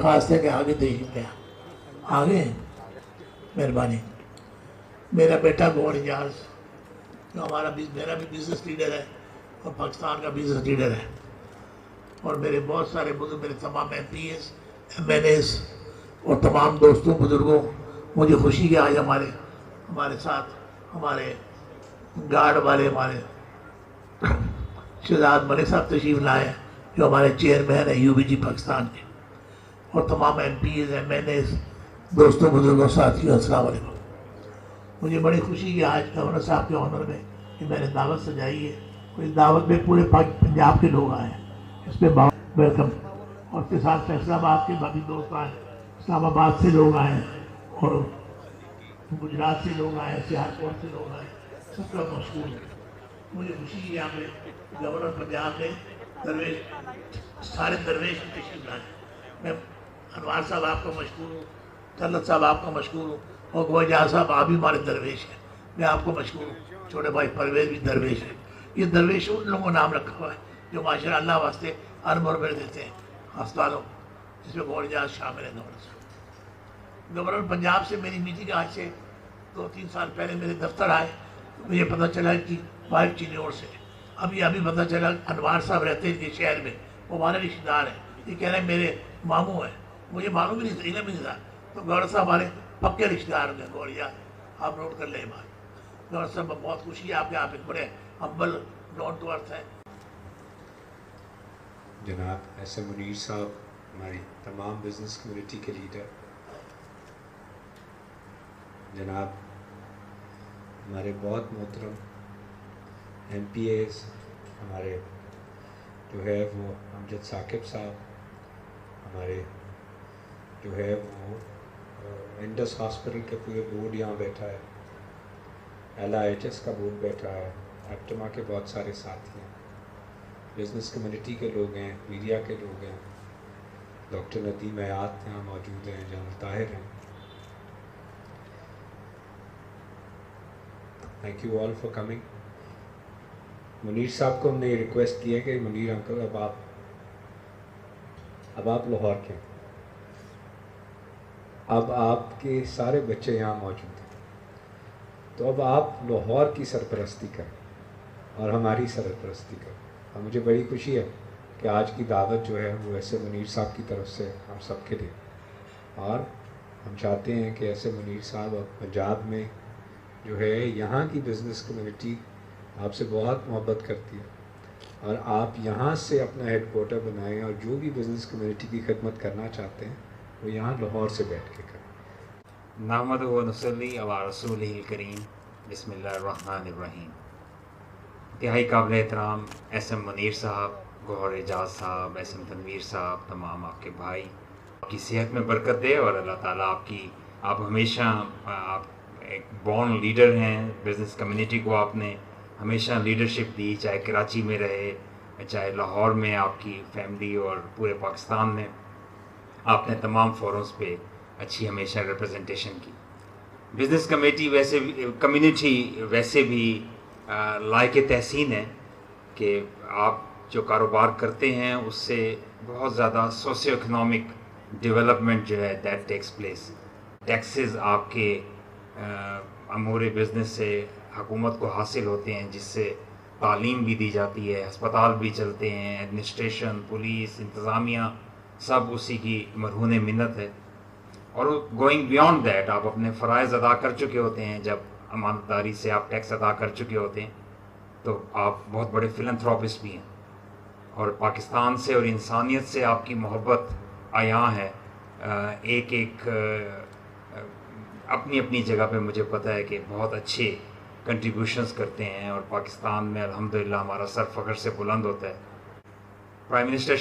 दरख्वास्त है कि आगे तशरीफ ले आगे। मेहरबानी। मेरा बेटा गौहर एजाज जो मेरा भी बिजनेस लीडर है और पाकिस्तान का बिजनेस लीडर है, और मेरे बहुत सारे बुजुर्ग, मेरे तमाम MPs, MNAs और तमाम दोस्तों बुजुर्गों, मुझे खुशी है आज हमारे साथ हमारे गार्ड वाले हमारे शहजाद मलिक साहब तशरीफ लाए जो हमारे चेयरमैन है UBG पाकिस्तान के, और तमाम MPs, MNAs, दोस्तों बुजुर्गों, साथियों, अस्सलाम वालेकुम। मुझे बड़ी खुशी है आज गवर्नर साहब के ऑनर में कि मैंने दावत सजाई है, और इस दावत में पूरे पंजाब के लोग आए हैं, इस पर बहुत वेलकम। और उसके साथ फैसलाबाद के बाकी दोस्त आए, इस्लामाबाद से लोग आए, और गुजरात से लोग आए, सियालकोट से लोग आए, सबका मशहूर है। मुझे खुशी है यहाँ पे गवर्नर पंजाब ने सारे दरवेश की तशरीफ लाए। मैं अनवार साहब आपका मशहूर हूँ, तलत साहब आपका मशहूर हूँ, और गोजाज साहब आप भी हमारे दरवेश हैं, मैं आपको मशहूर हूँ। छोटे भाई परवेज भी दरवेश है। ये दरवेश उन लोगों का नाम रखा हुआ है जो माशाअल्लाह अल्लाह वास्ते हर मुरबे देते हैं अस्पतालों, जिसमें गोजाज शामिल है। गवर्नर पंजाब से मेरी मीटिंग आज से 2-3 साल पहले मेरे दफ्तर आए, तो मुझे पता चला कि वाइफ चिन्नौर से, अभी पता चला अनवार साहब रहते हैं शहर में, वो हमारे रिश्तेदार हैं। ये कह रहे हैं मेरे मामू हैं, मुझे मालूम ही नहीं था, इन्हें भी नहीं था। तो गवर्नर साहब हमारे पक्के रिश्तेदार होंगे गौरिया, आप नोट कर ले बात। गवर्नर साहब बहुत खुशी है आपके, आप एक बड़े हम्बल डाउन टू अर्थ हैं। जनाब SM मुनीर साहब, हमारी तमाम बिजनेस कम्युनिटी के लीडर, जनाब हमारे बहुत मोहतरम MPAs, हमारे जो है वो अमजद साकिब साहब, हमारे जो है वो इंडस हॉस्पिटल के पूरे बोर्ड यहाँ बैठा है, LIHS का बोर्ड बैठा है, एप्टमा के बहुत सारे साथी हैं, बिज़नेस कम्युनिटी के लोग हैं, मीडिया के लोग हैं, डॉक्टर नदीम हयात यहाँ मौजूद हैं, जनरल ताहिर हैं। Thank you all for coming. Munir साहब को हमने रिक्वेस्ट की है कि मुनीर अंकल अब आप लाहौर के, अब आपके सारे बच्चे यहाँ मौजूद हैं, तो अब आप लाहौर की सरपरस्ती करें और हमारी सरपरस्ती करें। और मुझे बड़ी खुशी है कि आज की दावत जो है वो SM मुनीर साहब की तरफ से हम सबके लिए, और हम चाहते हैं कि SM मुनीर साहब अब पंजाब में जो है यहाँ की बिज़नेस कम्युनिटी आपसे बहुत मोहब्बत करती है, और आप यहाँ से अपना हेडक्वार्टर बनाएं, और जो भी बिज़नेस कम्युनिटी की खिदमत करना चाहते हैं वो यहाँ लाहौर से बैठ के करें। नहमदुहु व नसल्ली अला रसूलिहिल करीम, बिस्मिल्लाहिर्रहमानिर्रहीम। इंतहाई काबिल एहतराम SM मुनीर साहब, गौहर एजाज साहब, SM तनवीर साहब, तमाम आपके भाई, आपकी सेहत में बरकत दे, और अल्लाह ताला आप हमेशा, आप एक बॉर्न लीडर हैं, बिज़नेस कम्युनिटी को आपने हमेशा लीडरशिप दी, चाहे कराची में रहे, चाहे लाहौर में आपकी फैमिली, और पूरे पाकिस्तान में आपने तमाम फोरम्स पे अच्छी हमेशा रिप्रेजेंटेशन की। बिज़नेस कम्युनिटी वैसे भी लायक तहसीन है कि आप जो कारोबार करते हैं उससे बहुत ज़्यादा सोशियो इकनॉमिक डेवलपमेंट जो है दैट टेक्स प्लेस। टैक्सेस आपके अमूर बिज़नेस से हुकूमत को हासिल होते हैं, जिससे तालीम भी दी जाती है, अस्पताल भी चलते हैं, एडमिनिस्ट्रेशन, पुलिस, इंतज़ामिया सब उसी की मरहून मिन्नत है। और गोइंग बियॉन्ड दैट आप अपने फ़राइज़ अदा कर चुके होते हैं, जब अमानतदारी से आप टैक्स अदा कर चुके होते हैं, तो आप बहुत बड़े फिलंथ्रोपिस्ट भी हैं, और पाकिस्तान से और इंसानियत से आपकी मोहब्बत आया है। अपनी अपनी जगह पे मुझे पता है कि बहुत अच्छे कंट्रीब्यूशंस करते हैं, और पाकिस्तान में अल्हम्दुलिल्लाह हमारा सर फ़ख्र से बुलंद होता है। Prime minister